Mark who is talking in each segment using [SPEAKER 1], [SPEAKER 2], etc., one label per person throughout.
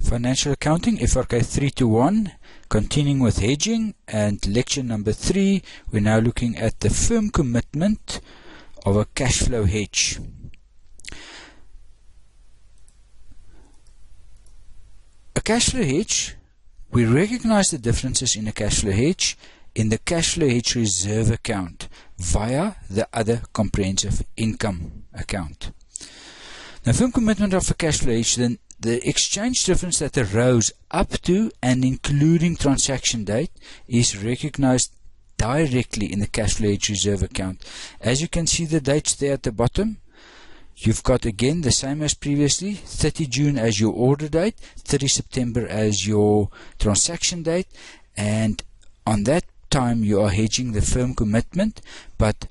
[SPEAKER 1] Financial Accounting, FRK 321, continuing with hedging, and lecture number 3, we're now looking at the firm commitment of a cash flow hedge. A cash flow hedge, we recognize the differences in a cash flow hedge in the cash flow hedge reserve account via the other comprehensive income account. Now, firm commitment of a cash flow hedge, then the exchange difference that arose up to and including transaction date is recognized directly in the cash flow hedge reserve account. As you can see the dates there at the bottom, you've got again the same as previously, 30 June as your order date, 30 September as your transaction date, and on that time you are hedging the firm commitment, but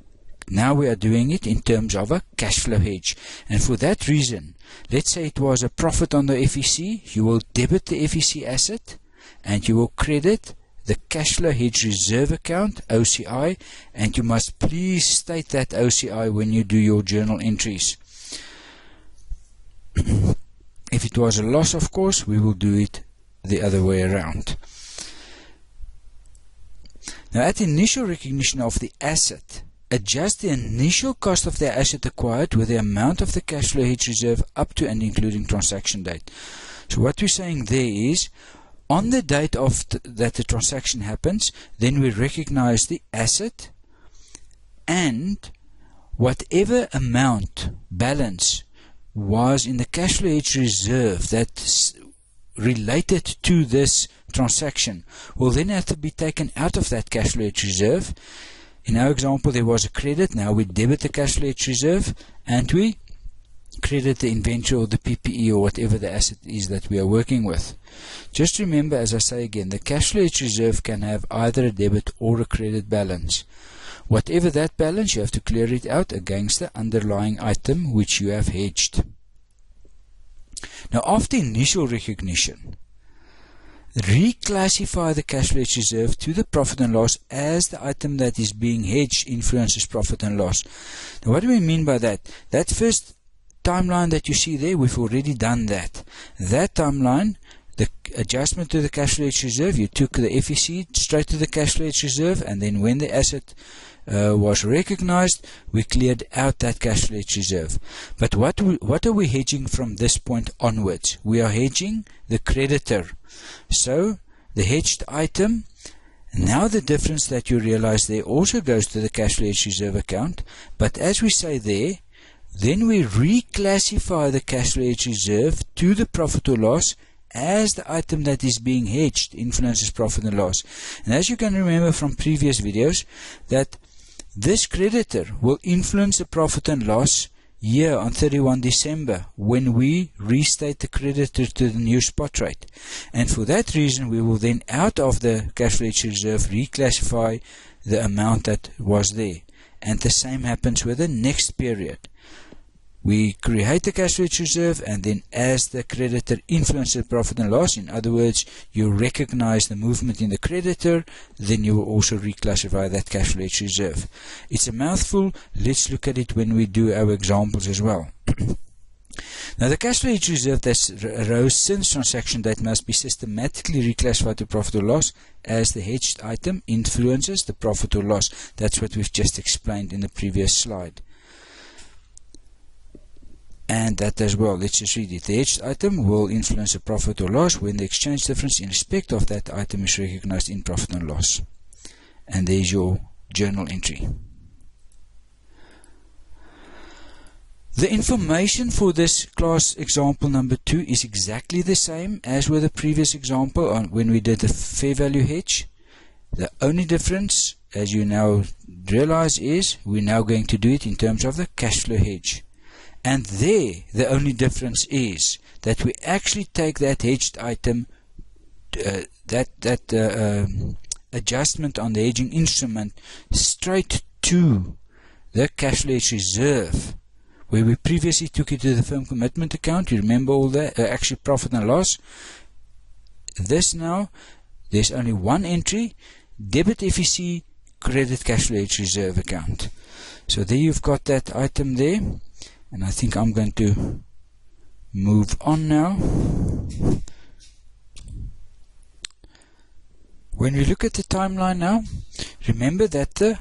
[SPEAKER 1] now we are doing it in terms of a cash flow hedge. And for that reason, let's say it was a profit on the FEC, you will debit the FEC asset and you will credit the cash flow hedge reserve account, OCI, and you must please state that OCI when you do your journal entries. If it was a loss, of course, we will do it the other way around. Now, at initial recognition of the asset, adjust the initial cost of the asset acquired with the amount of the cash flow hedge reserve up to and including transaction date. So what we're saying there is, on the date of that the transaction happens, then we recognize the asset and whatever amount, balance, was in the cash flow hedge reserve that's related to this transaction will then have to be taken out of that cash flow hedge reserve. In our example, there was a credit. Now we debit the cash flow hedge reserve and we credit the inventory or the PPE or whatever the asset is that we are working with. Just remember, as I say again, the cash flow hedge reserve can have either a debit or a credit balance. Whatever that balance, you have to clear it out against the underlying item which you have hedged. Now, after initial recognition, reclassify the cash flow hedge reserve to the profit and loss as the item that is being hedged influences profit and loss. Now, what do we mean by that? That first timeline that you see there, we've already done that. That timeline, the adjustment to the cash flow hedge reserve, you took the FEC straight to the cash flow hedge reserve, and then when the asset was recognized, we cleared out that cash flow hedge reserve. But what are we hedging from this point onwards? We are hedging the creditor. So the hedged item, now the difference that you realize there also goes to the cash flow hedge reserve account. But as we say there, then we reclassify the cash flow hedge reserve to the profit or loss as the item that is being hedged influences profit and loss. And as you can remember from previous videos, that this creditor will influence the profit and loss year on 31 December when we restate the creditor to the new spot rate. And for that reason, we will then, out of the cash flow hedge reserve, reclassify the amount that was there. And the same happens with the next period. We create the cash flow hedge reserve, and then as the creditor influences the profit and loss, in other words, you recognize the movement in the creditor, then you will also reclassify that cash flow hedge reserve. It's a mouthful. Let's look at it when we do our examples as well. Now, the cash flow hedge reserve that arose since transaction date must be systematically reclassified to profit or loss as the hedged item influences the profit or loss. That's what we've just explained in the previous slide. And that as well, let's just read it. The hedged item will influence the profit or loss when the exchange difference in respect of that item is recognized in profit and loss. And there's your journal entry. The information for this class example number 2 is exactly the same as with the previous example on when we did the fair value hedge. The only difference, as you now realize, is we're now going to do it in terms of the cash flow hedge. And there, the only difference is that we actually take that hedged item, adjustment on the hedging instrument, straight to the cash flow hedge reserve, where we previously took it to the firm commitment account. You remember all that, actually profit and loss. This now, there's only one entry, debit FEC, credit cash flow hedge reserve account. So there you've got that item there. And I think I'm going to move on now When we look at the timeline now, remember that the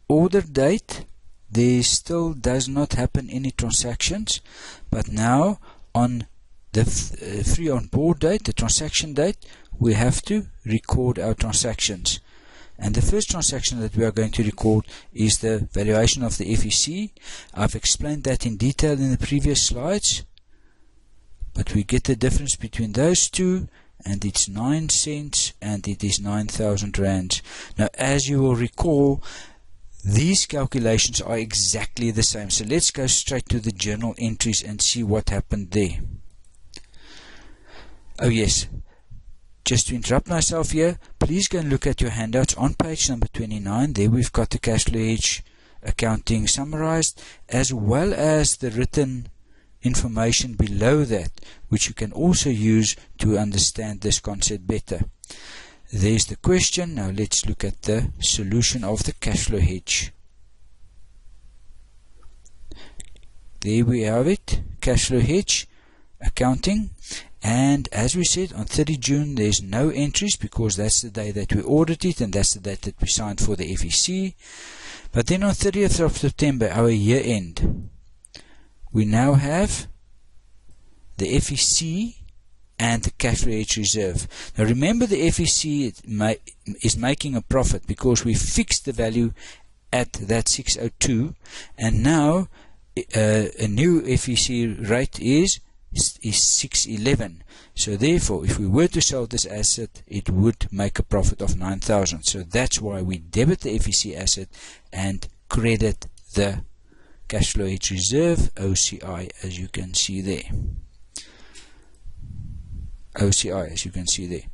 [SPEAKER 1] order date, there still does not happen any transactions, but now on the free on board date, the transaction date, we have to record our transactions. And the first transaction that we are going to record is the valuation of the FEC. I've explained that in detail in the previous slides, but we get the difference between those two, and it's 9 cents and it is 9,000 rands. Now, as you will recall, these calculations are exactly the same. So let's go straight to the journal entries and see what happened there. Oh yes, just to interrupt myself here, please go and look at your handouts on page number 29. There we've got the cash flow hedge accounting summarized, as well as the written information below that, which you can also use to understand this concept better. There's the question. Now let's look at the solution of the cash flow hedge. There we have it, cash flow hedge accounting. And as we said, on 30 June there's no entries because that's the day that we ordered it and that's the date that we signed for the FEC. But then on 30th of September, our year end, we now have the FEC and the cash flow hedge reserve. Now remember, the FEC is making a profit because we fixed the value at that 602, and now a new FEC rate is 611. So therefore, if we were to sell this asset, it would make a profit of 9,000. So that's why we debit the FEC asset and credit the cash flow hedge reserve, OCI, as you can see there. OCI, as you can see there.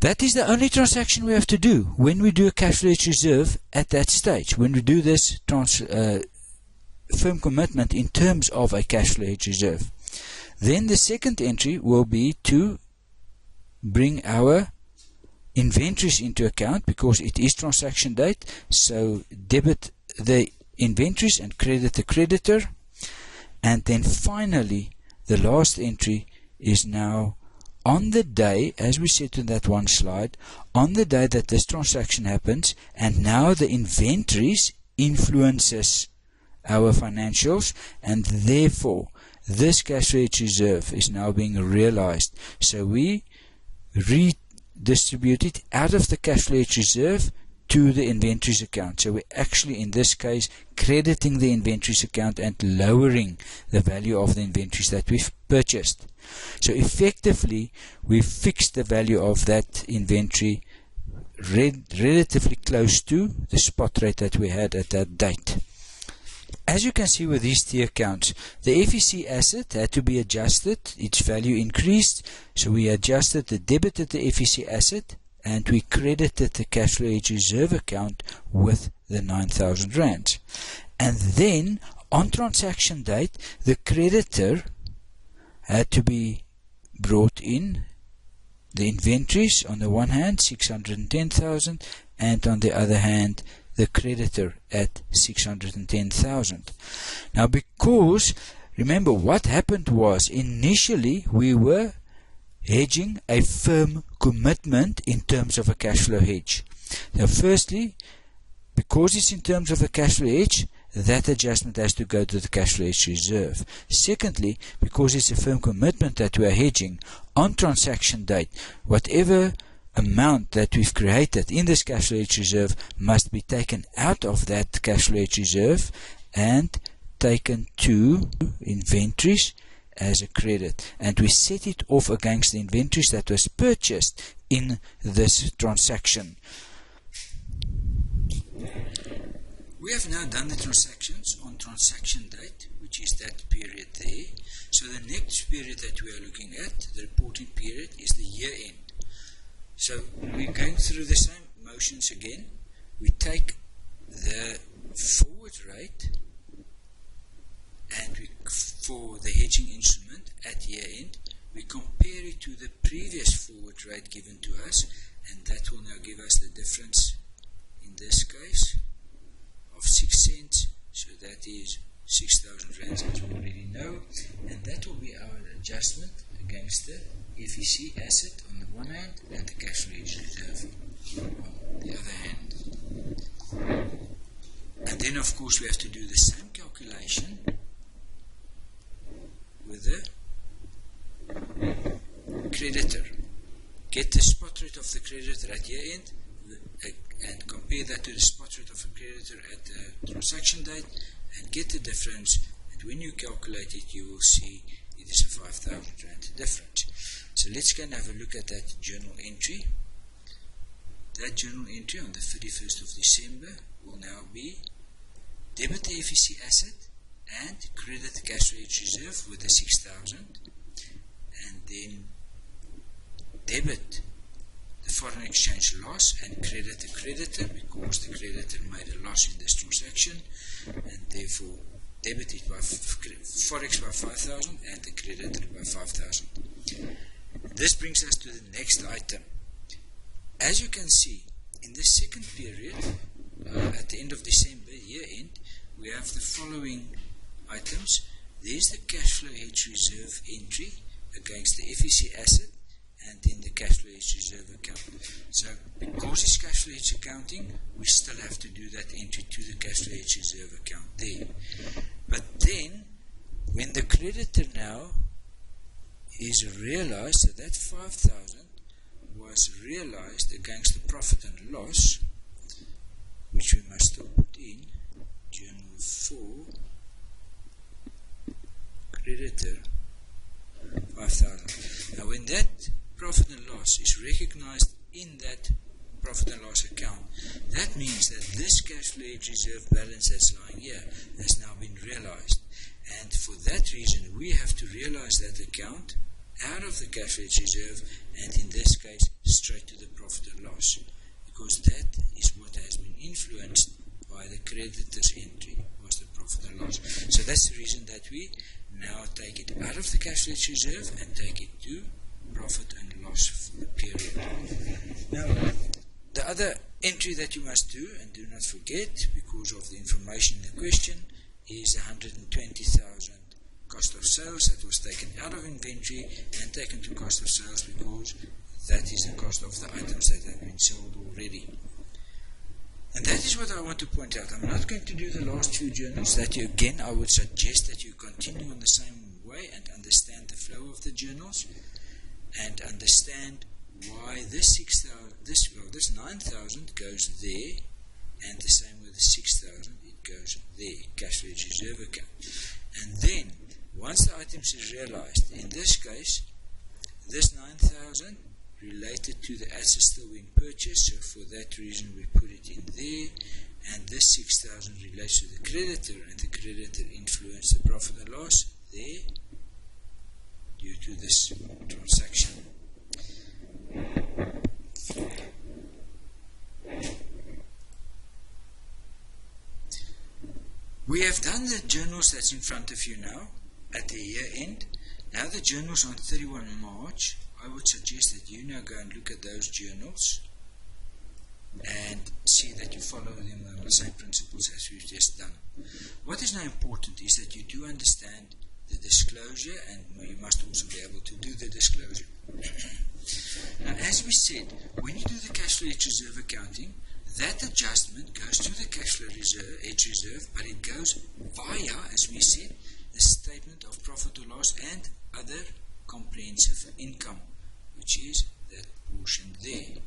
[SPEAKER 1] That is the only transaction we have to do when we do a cash flow hedge reserve at that stage. When we do this firm commitment in terms of a cash flow hedge reserve. Then the second entry will be to bring our inventories into account because it is transaction date. So debit the inventories and credit the creditor. And then finally, the last entry is now on the day, as we said in that one slide, on the day that this transaction happens, and now the inventories influences our financials, and therefore this cash flow hedge reserve is now being realized. So we redistribute it out of the cash flow hedge reserve to the inventories account. So we're actually, in this case, crediting the inventories account and lowering the value of the inventories that we've purchased. So effectively, we've fixed the value of that inventory relatively close to the spot rate that we had at that date. As you can see with these three accounts, the FEC asset had to be adjusted, its value increased, so we adjusted the debited the FEC asset and we credited the cash flow hedge reserve account with the 9,000 rands. And then on transaction date, the creditor had to be brought in, the inventories on the one hand 610,000 and on the other hand the creditor at 610,000. Now, because remember what happened was initially we were hedging a firm commitment in terms of a cash flow hedge. Now firstly, because it's in terms of a cash flow hedge, that adjustment has to go to the cash flow hedge reserve. Secondly, because it's a firm commitment that we are hedging, on transaction date, whatever amount that we've created in this cash flow hedge reserve must be taken out of that cash flow hedge reserve and taken to inventories as a credit, and we set it off against the inventories that was purchased in this transaction. We have now done the transactions on transaction date, which is that period there. So the next period that we are looking at, the reporting period, is the year end. So we're going through the same motions again. We take the forward rate and we, for the hedging instrument at year end, we compare it to the previous forward rate given to us, and that will now give us the difference in this case of 6 cents. So that is 6,000 rands, as we already know, and that will be our adjustment against the FEC asset on the one hand and the cash flow hedge reserve on the other hand. And then of course we have to do the same calculation with the creditor. Get the spot rate of the creditor at year end and compare that to the spot rate of the creditor at the transaction date and get the difference, and when you calculate it you will see it is a 5,000 rand difference. So let's go and have a look at that journal entry. That journal entry on the 31st of December will now be debit the FEC asset and credit the cash flow hedge reserve with the 6,000, and then debit the foreign exchange loss and credit the creditor because the creditor made a loss in this transaction, and therefore debit it by forex by 5,000 and the creditor by 5,000. This brings us to the next item. As you can see, in this second period, at the end of December, year end, we have the following items. There's the cash flow hedge reserve entry against the FEC asset and then the cash flow hedge reserve account. So because it's cash flow hedge accounting, we still have to do that entry to the cash flow hedge reserve account there. But then when the creditor now is realized, so that 5,000 was realized against the profit and loss, which we must still put in journal 4, creditor 5,000. Now when that profit and loss is recognized in that profit and loss account, that means that this cash flow hedge reserve balance that's lying here has now been realized, and for that reason we have to realize that account out of the cash flow hedge reserve, and in this case straight to the profit and loss, because that is what has been influenced by the creditor's entry, was the profit and loss. So that's the reason that we now take it out of the cash flow hedge reserve and take it to profit and loss for the period. Now, the other entry that you must do, and do not forget because of the information in the question, is 120,000 cost of sales that was taken out of inventory and taken to cost of sales because that is the cost of the items that have been sold already. And that is what I want to point out. I'm not going to do the last few journals. That you, again, I would suggest that you continue on the same way and understand the flow of the journals and understand why this 9,000 goes there, and the same with the 6,000, it goes there, cash flow hedge reserve account. And then once the items is realized, in this case, this 9,000 related to the assets still being purchased, so for that reason we put it in there, and this 6,000 relates to the creditor, and the creditor influenced the profit and loss there due to this transaction. We have done the journals that's in front of you now at the year end. Now the journals on 31 March, I would suggest that you now go and look at those journals and see that you follow them on the same principles as we've just done. What is now important is that you do understand the disclosure, and you must also be able to do the disclosure. Now, as we said, when you do the cash flow hedge reserve accounting, that adjustment goes to the cash flow hedge reserve, but it goes via, as we said, the statement of profit or loss and other comprehensive income, which is that portion there.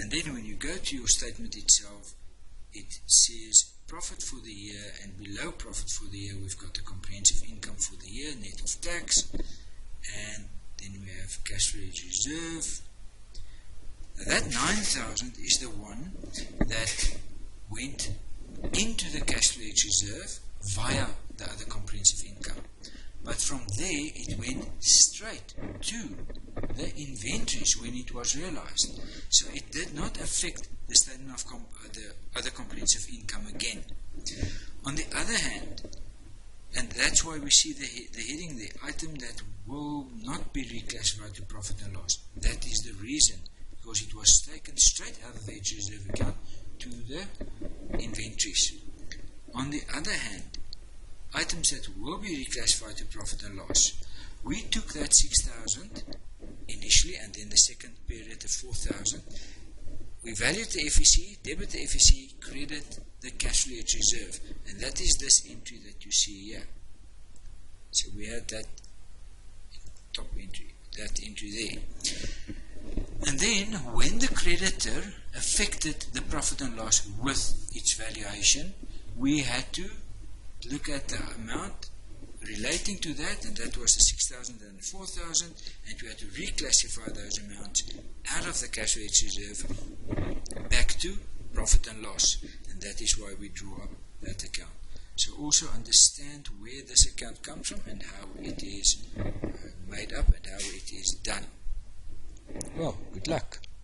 [SPEAKER 1] And then when you go to your statement itself, it says profit for the year, and below profit for the year we've got the comprehensive income for the year, net of tax, and then we have cash flow hedge reserve. Now that 9,000 is the one that went into the cash flow hedge reserve via the other comprehensive income. But from there it went straight to the inventories when it was realized. So it did not affect the statement of the other comprehensive income again. On the other hand, and that's why we see the heading, the item that will not be reclassified to profit and loss. That is the reason, because it was taken straight out of the hedge reserve account to the inventories. On the other hand, items that will be reclassified to profit and loss. We took that 6,000 initially, and then the second period the 4,000. We valued the FEC, debit the FEC, credit the cash flow hedge reserve, and that is this entry that you see here. So we had that top entry, that entry there. And then when the creditor affected the profit and loss with its valuation, we had to look at the amount relating to that, and that was the 6,000 and the 4,000, and we had to reclassify those amounts out of the cash flow hedge reserve back to profit and loss, and that is why we drew up that account. So also understand where this account comes from and how it is made up and how it is done. Well, good luck.